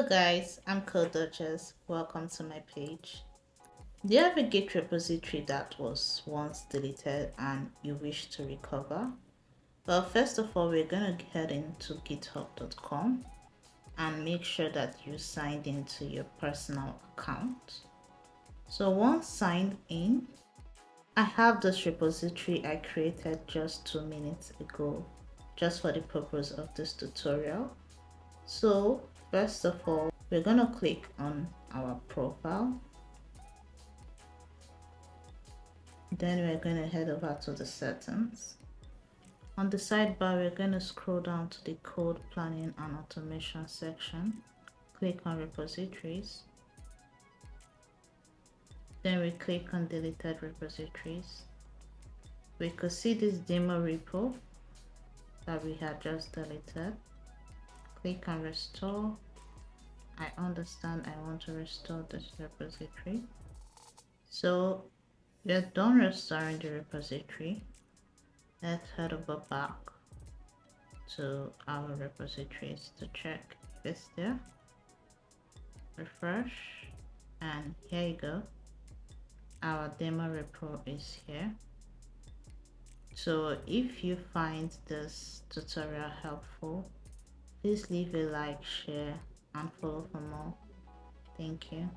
Guys, I'm Code Duchess. Welcome to my page. Do you have a Git repository that was once deleted and you wish to recover? Well, first of all, we're going to head into github.com and make sure that you signed into your personal account. So once signed in, I have this repository I created just 2 minutes ago, just for the purpose of this tutorial. So first of all, we're going to click on our profile. Then we're going to head over to the settings. On the sidebar, we're going to scroll down to the code planning and automation section. Click on repositories. Then we click on deleted repositories. We could see this demo repo that we had just deleted. Click on restore. I understand I want to restore this repository. So we're done restoring the repository. Let's head over back to our repositories to check if it's there. Refresh, and here you go. Our demo repo is here. So if you find this tutorial helpful, please leave a like, share, and follow for more. Thank you.